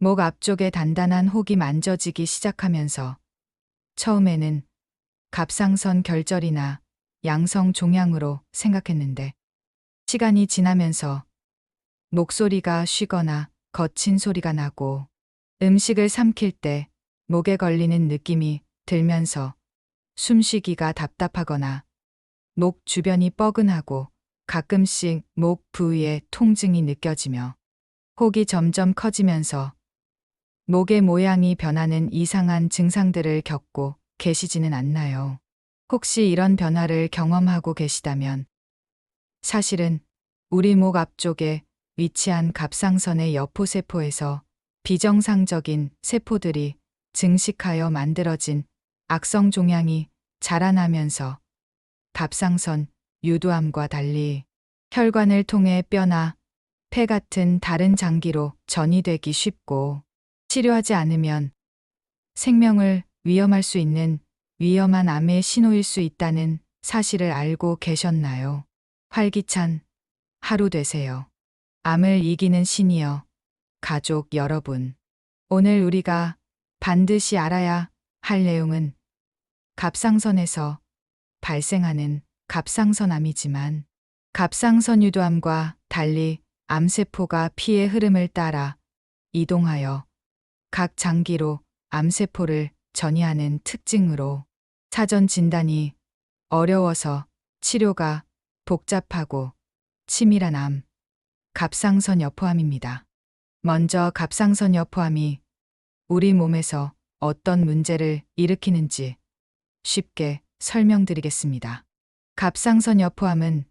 목 앞쪽에 단단한 혹이 만져지기 시작하면서 처음에는 갑상선 결절이나 양성 종양으로 생각했는데 시간이 지나면서 목소리가 쉬거나 거친 소리가 나고 음식을 삼킬 때 목에 걸리는 느낌이 들면서 숨쉬기가 답답하거나 목 주변이 뻐근하고 가끔씩 목 부위에 통증이 느껴지며 혹이 점점 커지면서 목의 모양이 변하는 이상한 증상들을 겪고 계시지는 않나요? 혹시 이런 변화를 경험하고 계시다면 사실은 우리 목 앞쪽에 위치한 갑상선의 여포세포에서 비정상적인 세포들이 증식하여 만들어진 악성 종양이 자라나면서 갑상선 유두암과 달리 혈관을 통해 뼈나 폐 같은 다른 장기로 전이되기 쉽고 치료하지 않으면 생명을 위험할 수 있는 위험한 암의 신호일 수 있다는 사실을 알고 계셨나요? 활기찬 하루 되세요. 암을 이기는 시니어 가족 여러분. 오늘 우리가 반드시 알아야 할 내용은 갑상선에서 발생하는 갑상선암이지만 갑상선 유두암과 달리 암세포가 피의 흐름을 따라 이동하여 각 장기로 암세포를 전이하는 특징으로 사전 진단이 어려워서 치료가 복잡하고 치밀한 암, 갑상선 여포암입니다. 먼저 갑상선 여포암이 우리 몸에서 어떤 문제를 일으키는지 쉽게 설명드리겠습니다. 갑상선 여포암은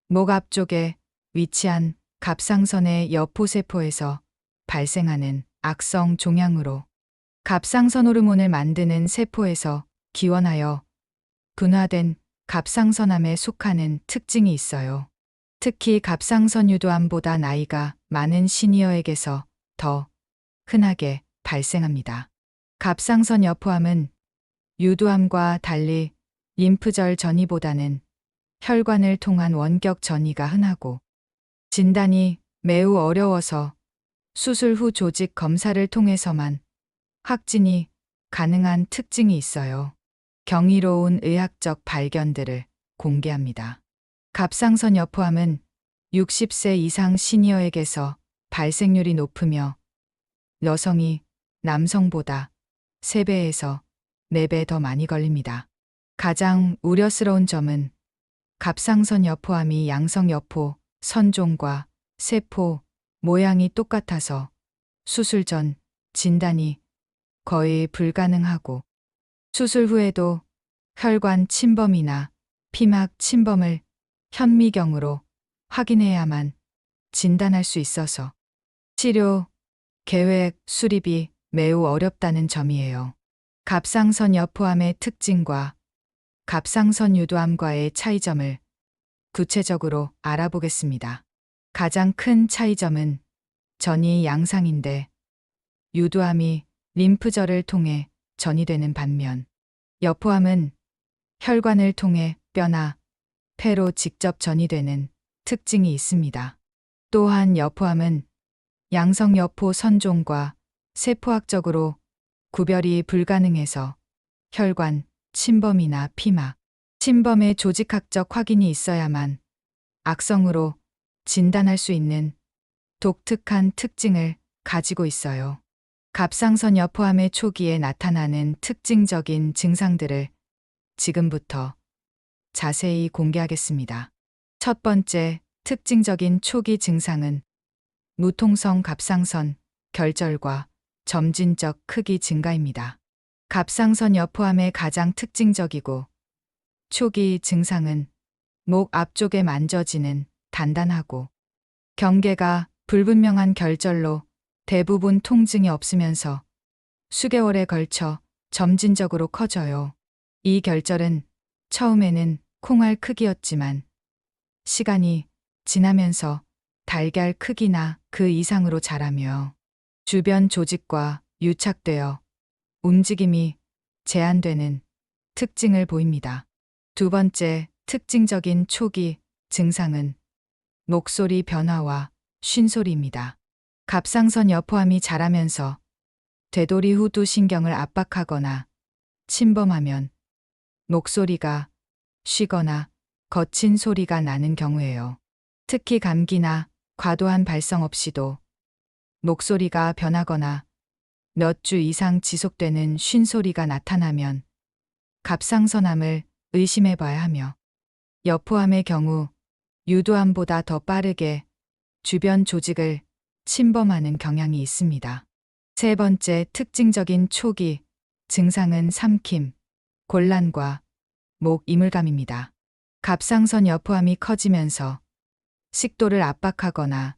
목 앞쪽에 위치한 갑상선의 여포세포에서 발생하는 악성 종양으로 갑상선 호르몬을 만드는 세포에서 기원하여 분화된 갑상선암에 속하는 특징이 있어요. 특히 갑상선 유두암보다 나이가 많은 시니어에게서 더 흔하게 발생합니다. 갑상선 여포암은 유두암과 달리 림프절 전이보다는 혈관을 통한 원격 전이가 흔하고 진단이 매우 어려워서 수술 후 조직 검사를 통해서만 확진이 가능한 특징이 있어요. 경이로운 의학적 발견들을 공개합니다. 갑상선 여포암은 60세 이상 시니어에게서 발생률이 높으며 여성이 남성보다 3배에서 4배 더 많이 걸립니다. 가장 우려스러운 점은 갑상선 여포암이 양성 여포 선종과 세포 모양이 똑같아서 수술 전 진단이 거의 불가능하고 수술 후에도 혈관 침범이나 피막 침범을 현미경으로 확인해야만 진단할 수 있어서 치료, 계획, 수립이 매우 어렵다는 점이에요. 갑상선 여포암의 특징과 갑상선 유두암과의 차이점을 구체적으로 알아보겠습니다. 가장 큰 차이점은 전이 양상인데 유두암이 림프절을 통해 전이되는 반면 여포암은 혈관을 통해 뼈나 폐로 직접 전이되는 특징이 있습니다. 또한 여포암은 양성 여포 선종과 세포학적으로 구별이 불가능해서 혈관 침범이나 피막 침범의 조직학적 확인이 있어야만 악성으로 진단할 수 있는 독특한 특징을 가지고 있어요. 갑상선 여포암의 초기에 나타나는 특징적인 증상들을 지금부터 자세히 공개하겠습니다. 첫 번째 특징적인 초기 증상은 무통성 갑상선 결절과 점진적 크기 증가입니다. 갑상선 여포암의 가장 특징적이고 초기 증상은 목 앞쪽에 만져지는 단단하고 경계가 불분명한 결절로 대부분 통증이 없으면서 수개월에 걸쳐 점진적으로 커져요. 이 결절은 처음에는 콩알 크기였지만 시간이 지나면서 달걀 크기나 그 이상으로 자라며 주변 조직과 유착되어 움직임이 제한되는 특징을 보입니다. 두 번째 특징적인 초기 증상은 목소리 변화와 쉰소리입니다. 갑상선 여포암이 자라면서 되돌이 후두 신경을 압박하거나 침범하면 목소리가 쉬거나 거친 소리가 나는 경우예요. 특히 감기나 과도한 발성 없이도 목소리가 변하거나 몇 주 이상 지속되는 쉰소리가 나타나면 갑상선암을 의심해 봐야 하며, 여포암의 경우 유도암보다 더 빠르게 주변 조직을 침범하는 경향이 있습니다. 세 번째 특징적인 초기 증상은 삼킴, 곤란과 목 이물감입니다. 갑상선 여포암이 커지면서 식도를 압박하거나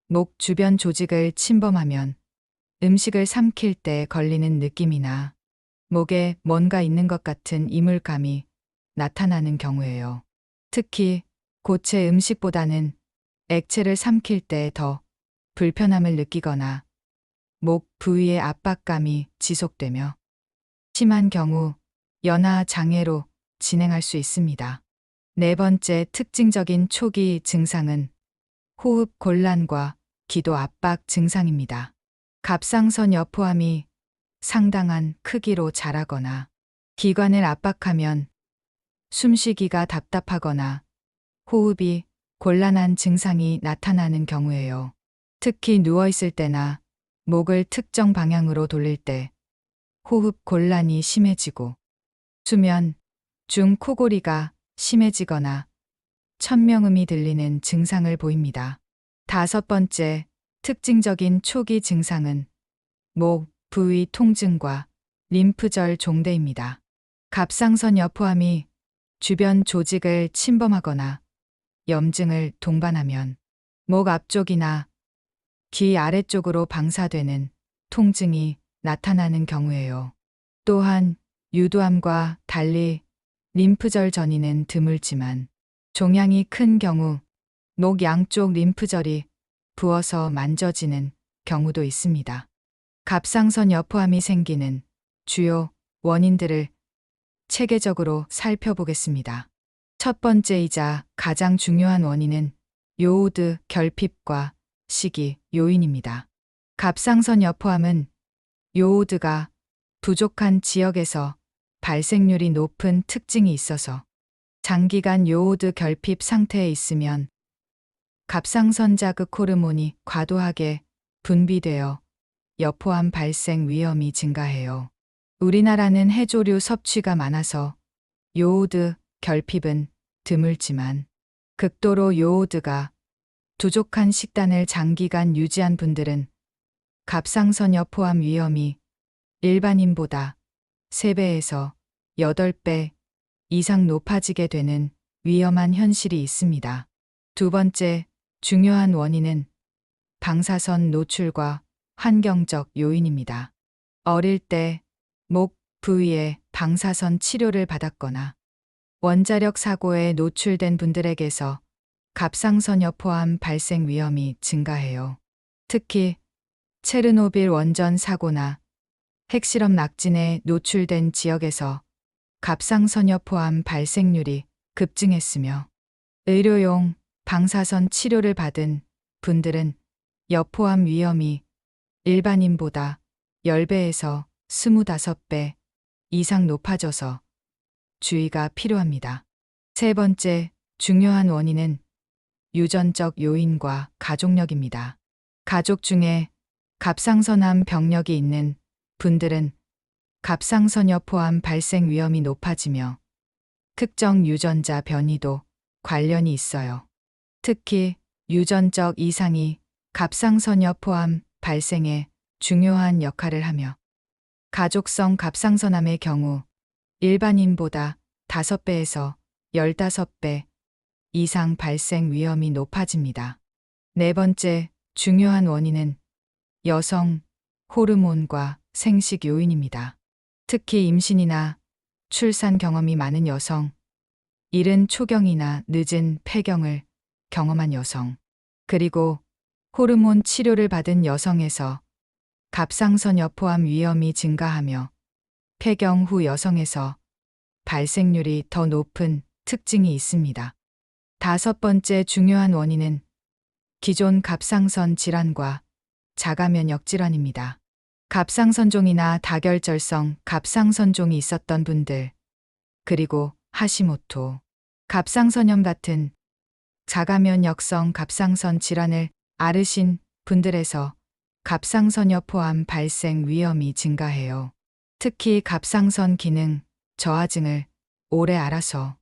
목 주변 조직을 침범하면 음식을 삼킬 때 걸리는 느낌이나 목에 뭔가 있는 것 같은 이물감이 나타나는 경우예요. 특히 고체 음식보다는 액체를 삼킬 때 더 불편함을 느끼거나 목 부위의 압박감이 지속되며 심한 경우 연하 장애로 진행할 수 있습니다. 네 번째 특징적인 초기 증상은 호흡 곤란과 기도 압박 증상입니다. 갑상선 여포암이 상당한 크기로 자라거나 기관을 압박하면 숨쉬기가 답답하거나 호흡이 곤란한 증상이 나타나는 경우예요. 특히 누워있을 때나 목을 특정 방향으로 돌릴 때 호흡 곤란이 심해지고 수면 중 코골이가 심해지거나 천명음이 들리는 증상을 보입니다. 다섯 번째 특징적인 초기 증상은 목 부위 통증과 림프절 종대입니다. 갑상선 여포암이 주변 조직을 침범하거나 염증을 동반하면 목 앞쪽이나 귀 아래쪽으로 방사되는 통증이 나타나는 경우예요. 또한 유도암과 달리 림프절 전이는 드물지만 종양이 큰 경우 목 양쪽 림프절이 부어서 만져지는 경우도 있습니다. 갑상선 여포암이 생기는 주요 원인들을 체계적으로 살펴보겠습니다. 첫 번째이자 가장 중요한 원인은 요오드 결핍과 식이 요인입니다. 갑상선 여포암은 요오드가 부족한 지역에서 발생률이 높은 특징이 있어서 장기간 요오드 결핍 상태에 있으면 갑상선 자극 호르몬이 과도하게 분비되어 여포암 발생 위험이 증가해요. 우리나라는 해조류 섭취가 많아서 요오드 결핍은 드물지만 극도로 요오드가 부족한 식단을 장기간 유지한 분들은 갑상선 여포암 위험이 일반인보다 3배에서 8배 이상 높아지게 되는 위험한 현실이 있습니다. 두 번째 중요한 원인은 방사선 노출과 환경적 요인입니다. 어릴 때 목 부위에 방사선 치료를 받았거나 원자력 사고에 노출된 분들에게서 갑상선 여포암 발생 위험이 증가해요. 특히 체르노빌 원전 사고나 핵실험 낙진에 노출된 지역에서 갑상선 여포암 발생률이 급증했으며 의료용 방사선 치료를 받은 분들은 여포암 위험이 일반인보다 10배에서 25배 이상 높아져서 주의가 필요합니다. 세 번째 중요한 원인은 유전적 요인과 가족력입니다. 가족 중에 갑상선암 병력이 있는 분들은 갑상선 여포암 발생 위험이 높아지며 특정 유전자 변이도 관련이 있어요. 특히 유전적 이상이 갑상선 여포암 발생에 중요한 역할을 하며 가족성 갑상선암의 경우 일반인보다 5배에서 15배 이상 발생 위험이 높아집니다. 네 번째 중요한 원인은 여성 호르몬과 생식 요인입니다. 특히 임신이나 출산 경험이 많은 여성, 이른 초경이나 늦은 폐경을 경험한 여성, 그리고 호르몬 치료를 받은 여성에서 갑상선 여포암 위험이 증가하며 폐경 후 여성에서 발생률이 더 높은 특징이 있습니다. 다섯 번째 중요한 원인은 기존 갑상선 질환과 자가면역 질환입니다. 갑상선종이나 다결절성 갑상선종이 있었던 분들, 그리고 하시모토, 갑상선염 같은 자가면역성 갑상선 질환을 앓으신 분들에서 갑상선여포암 발생 위험이 증가해요. 특히 갑상선 기능 저하증을 오래 앓아서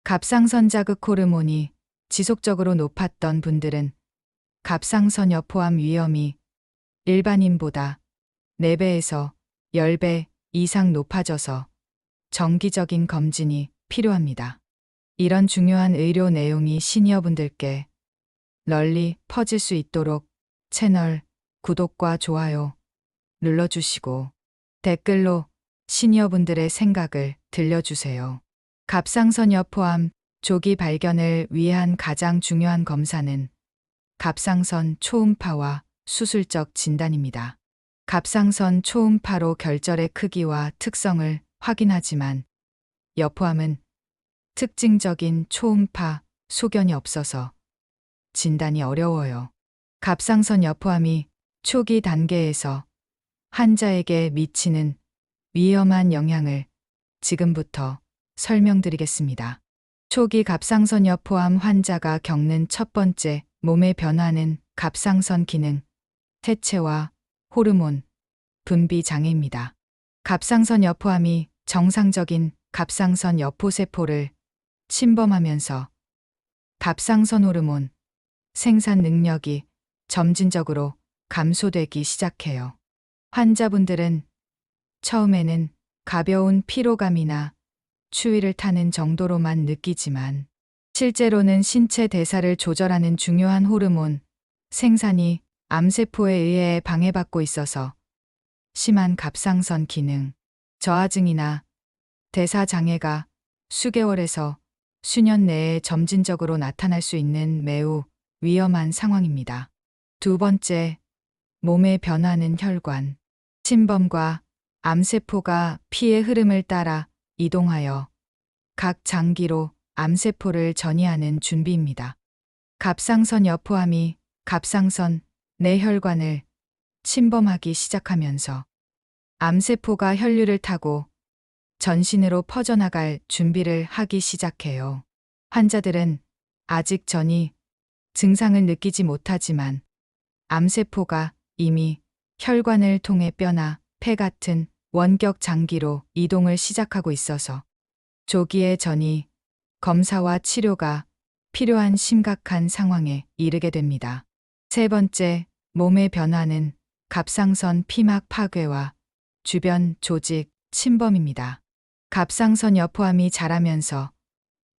갑상선 자극 호르몬이 지속적으로 높았던 분들은 갑상선여포암 위험이 일반인보다 4배에서 10배 이상 높아져서 정기적인 검진이 필요합니다. 이런 중요한 의료 내용이 시니어분들께 널리 퍼질 수 있도록 채널 구독과 좋아요 눌러주시고 댓글로 시니어분들의 생각을 들려주세요. 갑상선여포암 조기 발견을 위한 가장 중요한 검사는 갑상선 초음파와 수술적 진단입니다. 갑상선 초음파로 결절의 크기와 특성을 확인하지만 여포암은 특징적인 초음파 소견이 없어서 진단이 어려워요. 갑상선 여포암이 초기 단계에서 환자에게 미치는 위험한 영향을 지금부터 설명드리겠습니다. 초기 갑상선 여포암 환자가 겪는 첫 번째 몸의 변화는 갑상선 기능, 태체와 호르몬, 분비 장애입니다. 갑상선 여포암이 정상적인 갑상선 여포세포를 침범하면서 갑상선 호르몬 생산 능력이 점진적으로 감소되기 시작해요. 환자분들은 처음에는 가벼운 피로감이나 추위를 타는 정도로만 느끼지만 실제로는 신체 대사를 조절하는 중요한 호르몬 생산이 암세포에 의해 방해받고 있어서 심한 갑상선 기능 저하증이나 대사 장애가 수개월에서 수년 내에 점진적으로 나타날 수 있는 매우 위험한 상황입니다. 두 번째, 몸의 변화는 혈관 침범과 암세포가 피의 흐름을 따라 이동하여 각 장기로 암세포를 전이하는 준비입니다. 갑상선 여포암이 갑상선 내혈관을 침범하기 시작하면서 암세포가 혈류를 타고 전신으로 퍼져나갈 준비를 하기 시작해요. 환자들은 아직 전이 증상을 느끼지 못하지만 암세포가 이미 혈관을 통해 뼈나 폐 같은 원격 장기로 이동을 시작하고 있어서 조기의 전이 검사와 치료가 필요한 심각한 상황에 이르게 됩니다. 세 번째, 몸의 변화는 갑상선 피막 파괴와 주변 조직 침범입니다. 갑상선 여포암이 자라면서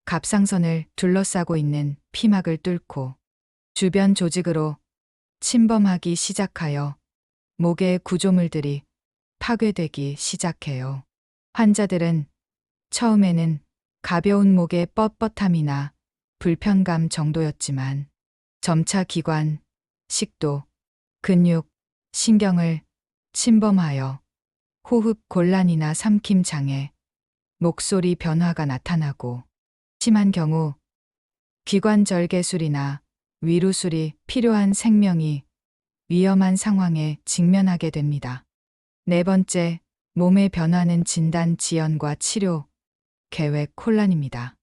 갑상선을 둘러싸고 있는 피막을 뚫고 주변 조직으로 침범하기 시작하여 목의 구조물들이 파괴되기 시작해요. 환자들은 처음에는 가벼운 목의 뻣뻣함이나 불편감 정도였지만 점차 기관, 식도, 근육, 신경을 침범하여 호흡 곤란이나 삼킴 장애, 목소리 변화가 나타나고 심한 경우 기관절개술이나 위루술이 필요한 생명이 위험한 상황에 직면하게 됩니다. 네 번째, 몸의 변화는 진단 지연과 치료, 계획 혼란입니다.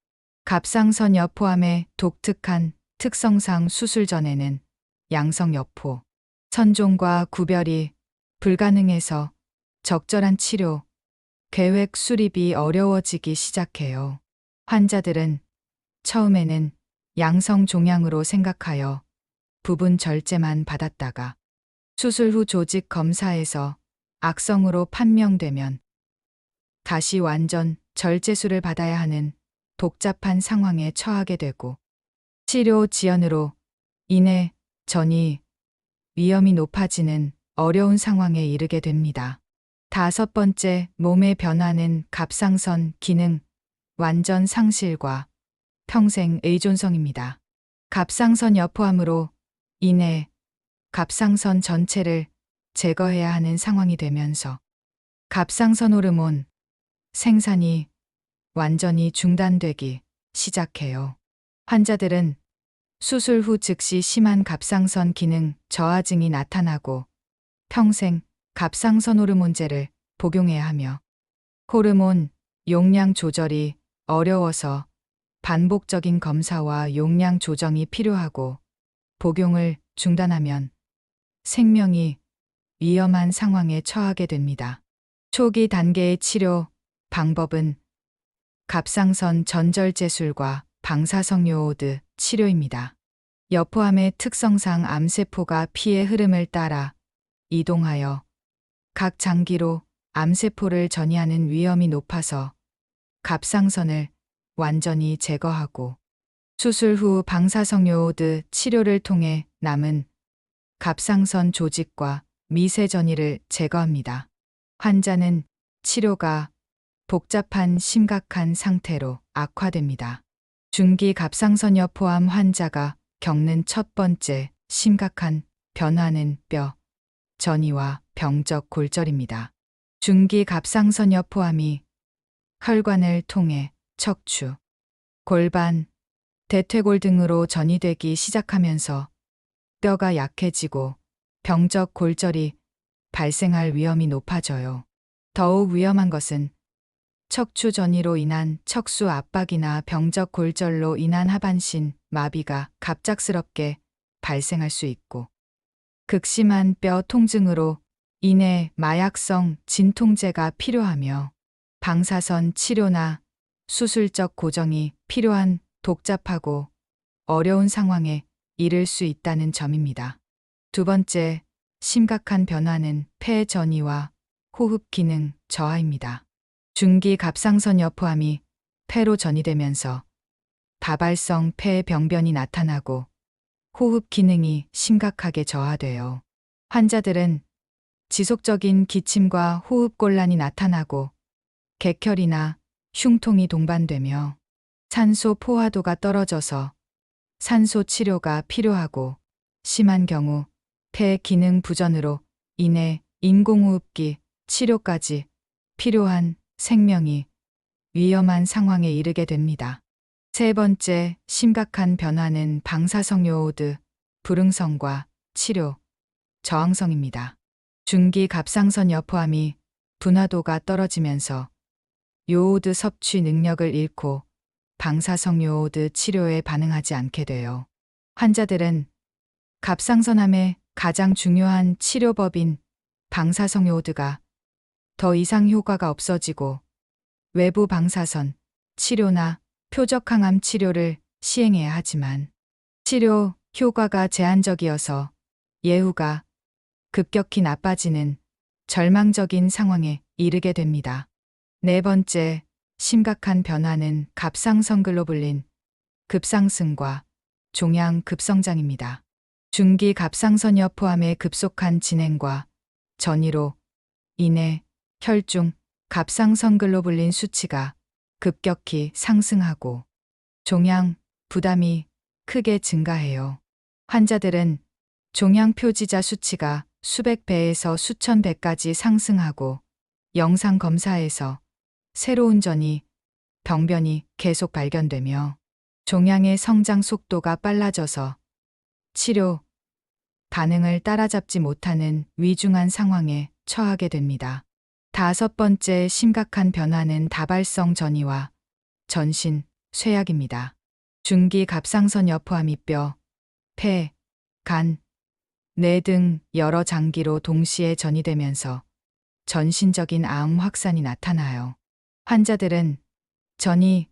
갑상선 여포암의 독특한 특성상 수술 전에는 양성 여포, 선종과 구별이 불가능해서 적절한 치료, 계획 수립이 어려워지기 시작해요. 환자들은 처음에는 양성 종양으로 생각하여 부분 절제만 받았다가 수술 후 조직 검사에서 악성으로 판명되면 다시 완전 절제술을 받아야 하는 복잡한 상황에 처하게 되고 치료 지연으로 인해 전이 위험이 높아지는 어려운 상황에 이르게 됩니다. 다섯 번째, 몸의 변화는 갑상선 기능 완전 상실과 평생 의존성입니다. 갑상선 여포암으로 인해 갑상선 전체를 제거해야 하는 상황이 되면서 갑상선 호르몬 생산이 완전히 중단되기 시작해요. 환자들은 수술 후 즉시 심한 갑상선 기능 저하증이 나타나고 평생 갑상선 호르몬제를 복용해야 하며 호르몬 용량 조절이 어려워서 반복적인 검사와 용량 조정이 필요하고 복용을 중단하면 생명이 위험한 상황에 처하게 됩니다. 초기 단계의 치료 방법은 갑상선 전절제술과 방사성요오드 치료입니다. 여포암의 특성상 암세포가 피의 흐름을 따라 이동하여 각 장기로 암세포를 전이하는 위험이 높아서 갑상선을 완전히 제거하고 수술 후 방사성요오드 치료를 통해 남은 갑상선 조직과 미세전이를 제거합니다. 환자는 치료가 복잡한 심각한 상태로 악화됩니다. 중기 갑상선 여포암 환자가 겪는 첫 번째 심각한 변화는 뼈 전이와 병적 골절입니다. 중기 갑상선 여포암이 혈관을 통해 척추, 골반, 대퇴골 등으로 전이되기 시작하면서 뼈가 약해지고 병적 골절이 발생할 위험이 높아져요. 더욱 위험한 것은 척추 전이로 인한 척수 압박이나 병적 골절로 인한 하반신 마비가 갑작스럽게 발생할 수 있고 극심한 뼈 통증으로 인해 마약성 진통제가 필요하며 방사선 치료나 수술적 고정이 필요한 복잡하고 어려운 상황에 이를 수 있다는 점입니다. 두 번째, 심각한 변화는 폐 전이와 호흡 기능 저하입니다. 중기 갑상선 여포암이 폐로 전이되면서 다발성 폐병변이 나타나고 호흡 기능이 심각하게 저하돼요. 환자들은 지속적인 기침과 호흡곤란이 나타나고 객혈이나 흉통이 동반되며 산소 포화도가 떨어져서 산소 치료가 필요하고 심한 경우 폐 기능 부전으로 인해 인공호흡기 치료까지 필요한 생명이 위험한 상황에 이르게 됩니다. 세 번째 심각한 변화는 방사성요오드 불응성과 치료 저항성입니다. 중기 갑상선 여포암이 분화도가 떨어지면서 요오드 섭취 능력을 잃고 방사성요오드 치료에 반응하지 않게 돼요. 환자들은 갑상선암의 가장 중요한 치료법인 방사성요오드가 더 이상 효과가 없어지고 외부 방사선 치료나 표적항암 치료를 시행해야 하지만 치료 효과가 제한적이어서 예후가 급격히 나빠지는 절망적인 상황에 이르게 됩니다. 네 번째, 심각한 변화는 갑상선 글로불린 급상승과 종양 급성장입니다. 중기 갑상선 여포암의 급속한 진행과 전이로 인해 혈중 갑상선 글로불린 수치가 급격히 상승하고 종양 부담이 크게 증가해요. 환자들은 종양 표지자 수치가 수백 배에서 수천 배까지 상승하고 영상 검사에서 새로운 전이 병변이 계속 발견되며 종양의 성장 속도가 빨라져서 치료 반응을 따라잡지 못하는 위중한 상황에 처하게 됩니다. 다섯 번째 심각한 변화는 다발성 전이와 전신 쇠약입니다. 중기 갑상선 여포암이 뼈, 폐, 간, 뇌 등 여러 장기로 동시에 전이되면서 전신적인 암 확산이 나타나요. 환자들은 전이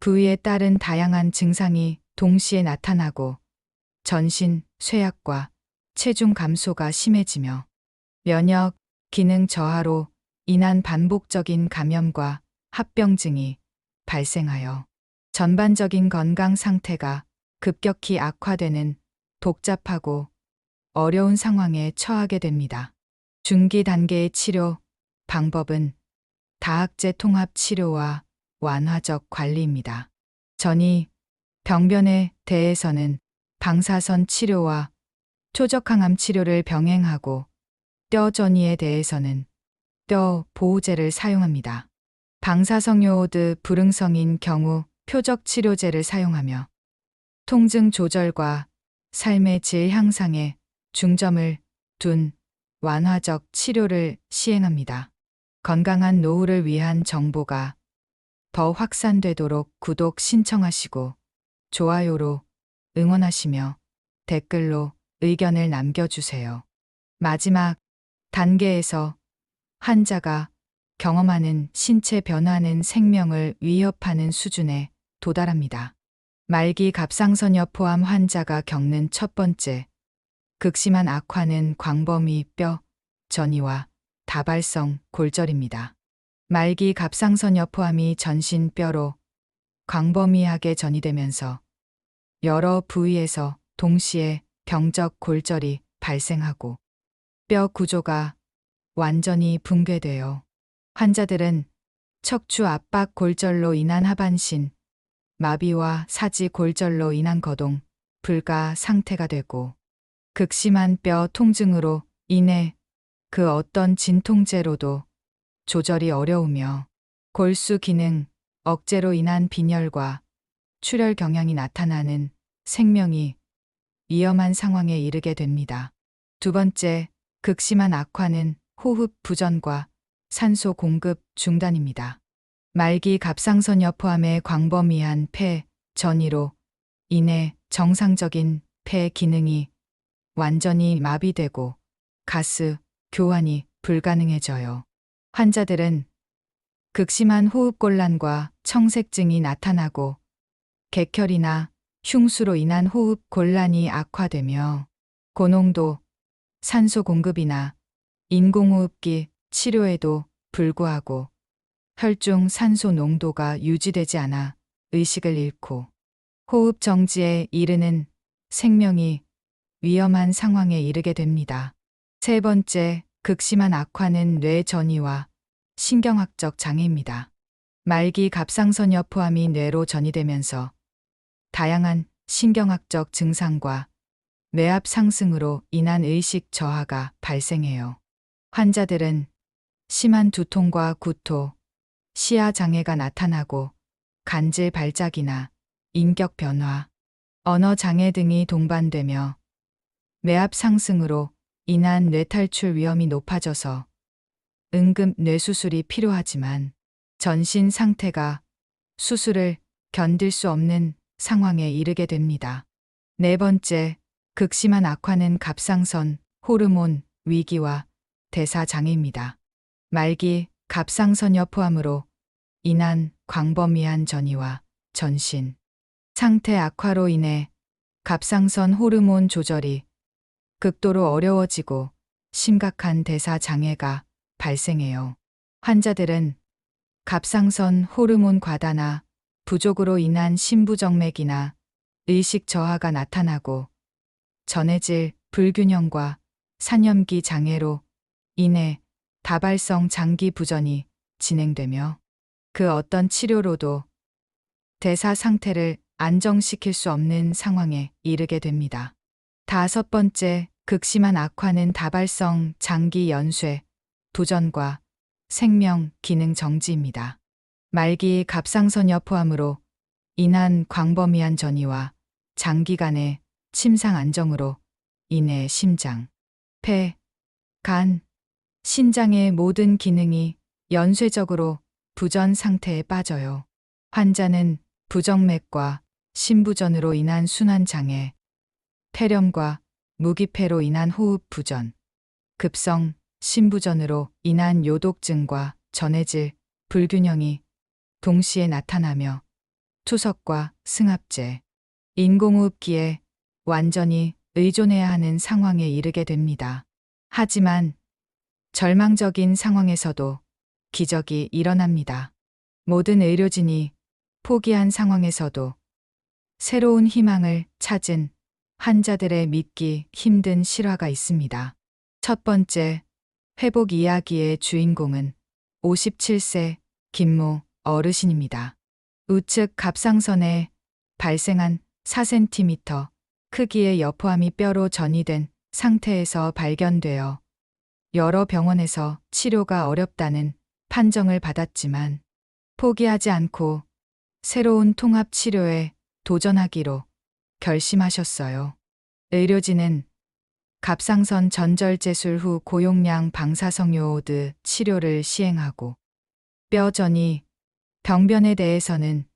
부위에 따른 다양한 증상이 동시에 나타나고 전신 쇠약과 체중 감소가 심해지며 면역 기능 저하로 인한 반복적인 감염과 합병증이 발생하여 전반적인 건강 상태가 급격히 악화되는 복잡하고 어려운 상황에 처하게 됩니다. 중기 단계의 치료 방법은 다학제 통합 치료와 완화적 관리입니다. 전이 병변에 대해서는 방사선 치료와 표적항암 치료를 병행하고 뼈 전이에 대해서는 뼈 보호제를 사용합니다. 방사성요오드 불응성인 경우 표적 치료제를 사용하며 통증 조절과 삶의 질 향상에 중점을 둔 완화적 치료를 시행합니다. 건강한 노후를 위한 정보가 더 확산되도록 구독 신청하시고 좋아요로 응원하시며 댓글로 의견을 남겨주세요. 마지막 단계에서 환자가 경험하는 신체 변화는 생명을 위협하는 수준에 도달합니다. 말기 갑상선염 포함 환자가 겪는 첫 번째 극심한 악화는 광범위 뼈 전이와 다발성 골절입니다. 말기 갑상선염 포함이 전신 뼈로 광범위하게 전이되면서 여러 부위에서 동시에 병적 골절이 발생하고 뼈 구조가 완전히 붕괴되어 환자들은 척추 압박 골절로 인한 하반신 마비와 사지 골절로 인한 거동 불가 상태가 되고 극심한 뼈 통증으로 인해 그 어떤 진통제로도 조절이 어려우며 골수 기능 억제로 인한 빈혈과 출혈 경향이 나타나는 생명이 위험한 상황에 이르게 됩니다. 두 번째, 극심한 악화는 호흡 부전과 산소 공급 중단입니다. 말기 갑상선염 포함의 광범위한 폐 전이로 인해 정상적인 폐 기능이 완전히 마비되고 가스 교환이 불가능해져요. 환자들은 극심한 호흡곤란과 청색증이 나타나고 객혈이나 흉수로 인한 호흡 곤란이 악화되며 고농도 산소 공급이나 인공호흡기 치료에도 불구하고 혈중 산소 농도가 유지되지 않아 의식을 잃고 호흡 정지에 이르는 생명이 위험한 상황에 이르게 됩니다. 세 번째, 극심한 악화는 뇌 전이와 신경학적 장애입니다. 말기 갑상선염 포함이 뇌로 전이되면서 다양한 신경학적 증상과 뇌압 상승으로 인한 의식 저하가 발생해요. 환자들은 심한 두통과 구토, 시야 장애가 나타나고 간질 발작이나 인격 변화, 언어 장애 등이 동반되며 뇌압 상승으로 인한 뇌탈출 위험이 높아져서 응급 뇌수술이 필요하지만 전신 상태가 수술을 견딜 수 없는 상황에 이르게 됩니다. 네 번째, 극심한 악화는 갑상선 호르몬 위기와 대사 장애입니다. 말기 갑상선염 포함으로 인한 광범위한 전이와 전신 상태 악화로 인해 갑상선 호르몬 조절이 극도로 어려워지고 심각한 대사 장애가 발생해요. 환자들은 갑상선 호르몬 과다나 부족으로 인한 심부정맥이나 의식 저하가 나타나고 전해질 불균형과 산염기 장애로 인해 다발성 장기 부전이 진행되며 그 어떤 치료로도 대사 상태를 안정시킬 수 없는 상황에 이르게 됩니다. 다섯 번째, 극심한 악화는 다발성 장기 연쇄 도전과 생명 기능 정지입니다. 말기 갑상선염 포함으로 인한 광범위한 전이와 장기간의 침상 안정으로 인해 심장, 폐, 간, 신장의 모든 기능이 연쇄적으로 부전 상태에 빠져요. 환자는 부정맥과 심부전으로 인한 순환장애, 폐렴과 무기폐로 인한 호흡 부전, 급성 심부전으로 인한 요독증과 전해질 불균형이 동시에 나타나며 투석과 승합제, 인공호흡기에 완전히 의존해야 하는 상황에 이르게 됩니다. 하지만 절망적인 상황에서도 기적이 일어납니다. 모든 의료진이 포기한 상황에서도 새로운 희망을 찾은 환자들의 믿기 힘든 실화가 있습니다. 첫 번째, 회복 이야기의 주인공은 57세 김모 어르신입니다. 우측 갑상선에 발생한 4cm 크기의 여포암이 뼈로 전이된 상태에서 발견되어 여러 병원에서 치료가 어렵다는 판정을 받았지만 포기하지 않고 새로운 통합 치료에 도전하기로 결심하셨어요. 의료진은 갑상선 전절제술 후 고용량 방사성 요오드 치료를 시행하고 뼈 전이 병변에 대해서는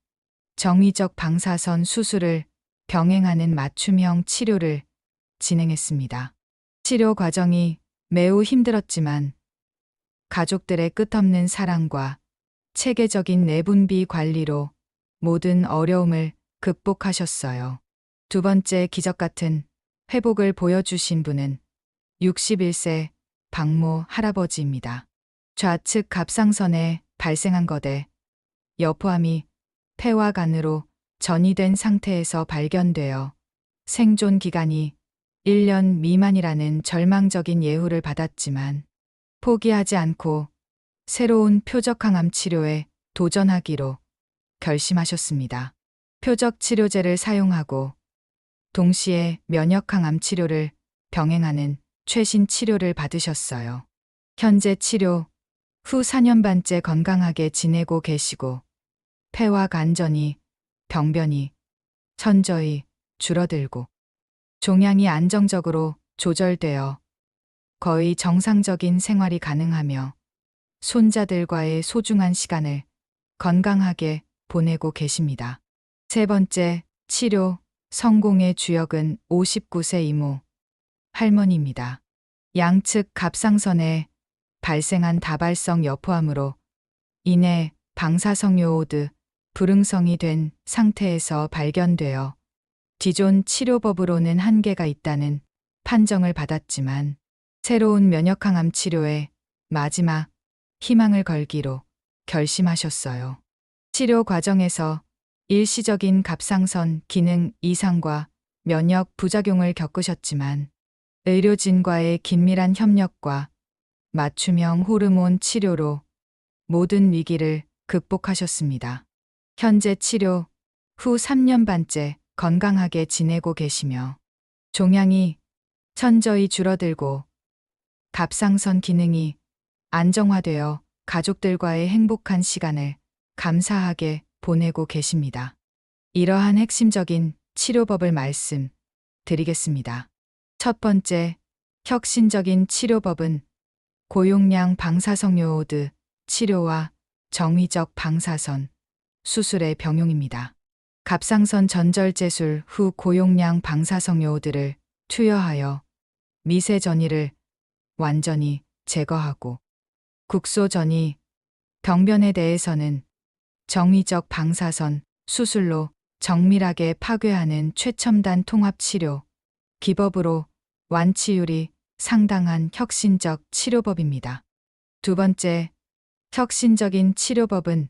정위적 방사선 수술을 병행하는 맞춤형 치료를 진행했습니다. 치료 과정이 매우 힘들었지만 가족들의 끝없는 사랑과 체계적인 내분비 관리로 모든 어려움을 극복하셨어요. 두 번째 기적 같은 회복을 보여주신 분은 61세 박모 할아버지입니다. 좌측 갑상선에 발생한 거대 여포암이 폐와 간으로 전이된 상태에서 발견되어 생존 기간이 1년 미만이라는 절망적인 예후를 받았지만 포기하지 않고 새로운 표적항암 치료에 도전하기로 결심하셨습니다. 표적 치료제를 사용하고 동시에 면역항암 치료를 병행하는 최신 치료를 받으셨어요. 현재 치료 후 4년 반째 건강하게 지내고 계시고 폐와 간전이 병변이 천저히 줄어들고 종양이 안정적으로 조절되어 거의 정상적인 생활이 가능하며 손자들과의 소중한 시간을 건강하게 보내고 계십니다. 세 번째, 치료 성공의 주역은 59세 이모 할머니입니다. 양측 갑상선에 발생한 다발성 여포암으로 인해 방사성 요오드 불응성이 된 상태에서 발견되어 기존 치료법으로는 한계가 있다는 판정을 받았지만 새로운 면역항암 치료에 마지막 희망을 걸기로 결심하셨어요. 치료 과정에서 일시적인 갑상선 기능 이상과 면역 부작용을 겪으셨지만 의료진과의 긴밀한 협력과 맞춤형 호르몬 치료로 모든 위기를 극복하셨습니다. 현재 치료 후 3년 반째 건강하게 지내고 계시며 종양이 천저히 줄어들고 갑상선 기능이 안정화되어 가족들과의 행복한 시간을 감사하게 보내고 계십니다. 이러한 핵심적인 치료법을 말씀드리겠습니다. 첫 번째, 혁신적인 치료법은 고용량 방사성 요오드 치료와 정위적 방사선 수술의 병용입니다. 갑상선 전절제술 후 고용량 방사성 요오드를 투여하여 미세 전이를 완전히 제거하고 국소 전이 병변에 대해서는 정위적 방사선 수술로 정밀하게 파괴하는 최첨단 통합 치료 기법으로 완치율이 상당한 혁신적 치료법입니다. 두 번째, 혁신적인 치료법은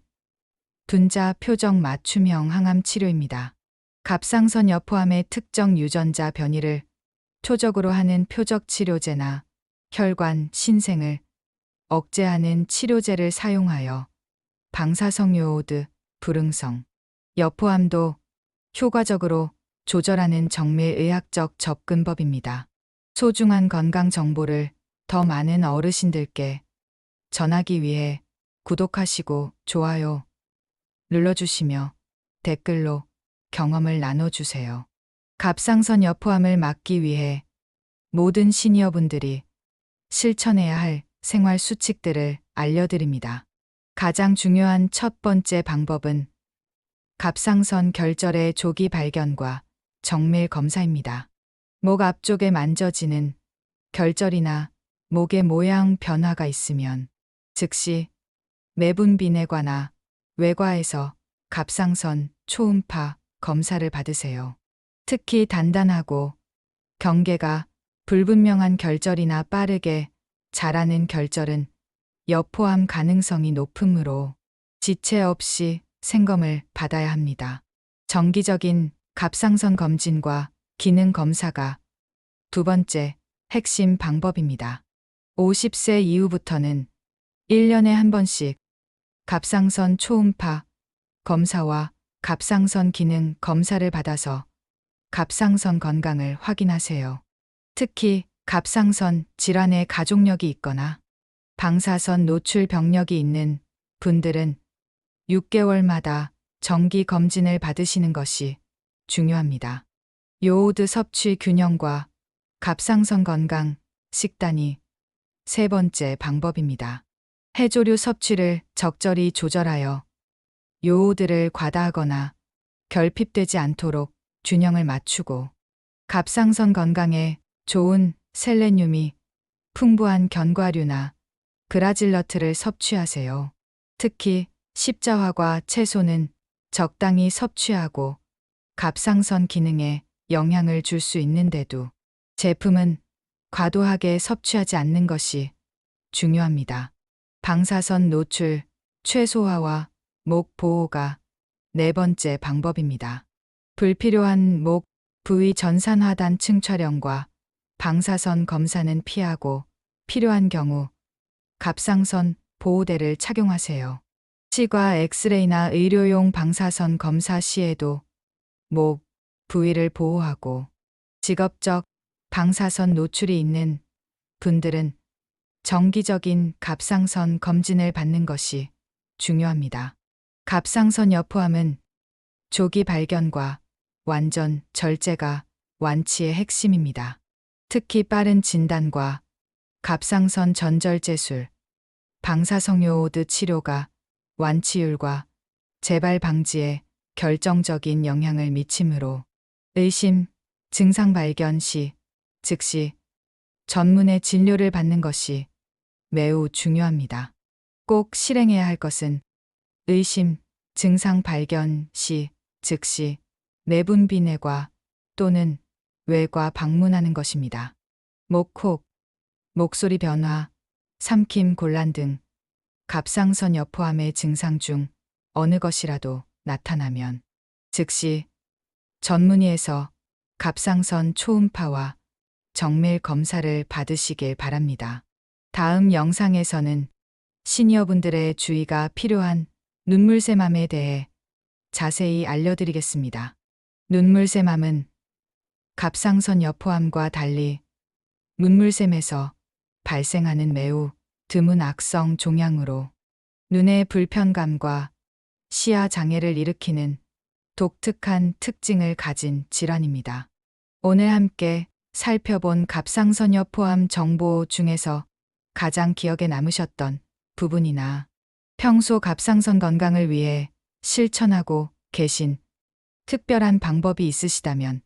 분자 표적 맞춤형 항암 치료입니다. 갑상선 여포암의 특정 유전자 변이를 초적으로 하는 표적 치료제나 혈관 신생을 억제하는 치료제를 사용하여 방사성 요오드 불응성 여포암도 효과적으로 조절하는 정밀의학적 접근법입니다. 소중한 건강 정보를 더 많은 어르신들께 전하기 위해 구독하시고 좋아요 눌러주시며 댓글로 경험을 나눠주세요. 갑상선 여포암을 막기 위해 모든 시니어분들이 실천해야 할 생활 수칙들을 알려드립니다. 가장 중요한 첫 번째 방법은 갑상선 결절의 조기 발견과 정밀 검사입니다. 목 앞쪽에 만져지는 결절이나 목의 모양 변화가 있으면 즉시 매분비내과나 외과에서 갑상선 초음파 검사를 받으세요. 특히 단단하고 경계가 불분명한 결절이나 빠르게 자라는 결절은 여포암 가능성이 높으므로 지체 없이 생검을 받아야 합니다. 정기적인 갑상선 검진과 기능 검사가 두 번째 핵심 방법입니다. 50세 이후부터는 1년에 한 번씩 갑상선 초음파 검사와 갑상선 기능 검사를 받아서 갑상선 건강을 확인하세요. 특히 갑상선 질환의 가족력이 있거나 방사선 노출 병력이 있는 분들은 6개월마다 정기 검진을 받으시는 것이 중요합니다. 요오드 섭취 균형과 갑상선 건강 식단이 세 번째 방법입니다. 해조류 섭취를 적절히 조절하여 요오드를 과다하거나 결핍되지 않도록 균형을 맞추고 갑상선 건강에 좋은 셀레늄이 풍부한 견과류나 그라질러트를 섭취하세요. 특히 십자화과 채소는 적당히 섭취하고 갑상선 기능에 영향을 줄 수 있는데도 제품은 과도하게 섭취하지 않는 것이 중요합니다. 방사선 노출 최소화와 목 보호가 네 번째 방법입니다. 불필요한 목 부위 전산화단층 촬영과 방사선 검사는 피하고 필요한 경우 갑상선 보호대를 착용하세요. 치과 엑스레이나 의료용 방사선 검사 시에도 목 부위를 보호하고 직업적 방사선 노출이 있는 분들은 정기적인 갑상선 검진을 받는 것이 중요합니다. 갑상선 여포암은 조기 발견과 완전 절제가 완치의 핵심입니다. 특히 빠른 진단과 갑상선 전절제술, 방사성요오드 치료가 완치율과 재발 방지에 결정적인 영향을 미치므로 의심, 증상 발견 시 즉시 전문의 진료를 받는 것이 매우 중요합니다. 꼭 실행해야 할 것은 의심, 증상 발견 시 즉시 내분비내과 또는 외과 방문하는 것입니다. 목혹, 목소리 변화, 삼킴 곤란 등 갑상선 여포암의 증상 중 어느 것이라도 나타나면 즉시 전문의에서 갑상선 초음파와 정밀 검사를 받으시길 바랍니다. 다음 영상에서는 시니어분들의 주의가 필요한 눈물샘암에 대해 자세히 알려드리겠습니다. 눈물샘암은 갑상선 여포암과 달리 눈물샘에서 발생하는 매우 드문 악성 종양으로 눈의 불편감과 시야 장애를 일으키는 독특한 특징을 가진 질환입니다. 오늘 함께 살펴본 갑상선 여포암 정보 중에서 가장 기억에 남으셨던 부분이나 평소 갑상선 건강을 위해 실천하고 계신 특별한 방법이 있으시다면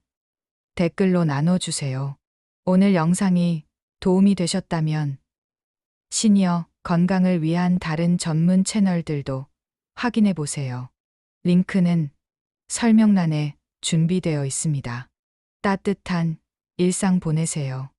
댓글로 나눠주세요. 오늘 영상이 도움이 되셨다면 시니어 건강을 위한 다른 전문 채널들도 확인해 보세요. 링크는 설명란에 준비되어 있습니다. 따뜻한 일상 보내세요.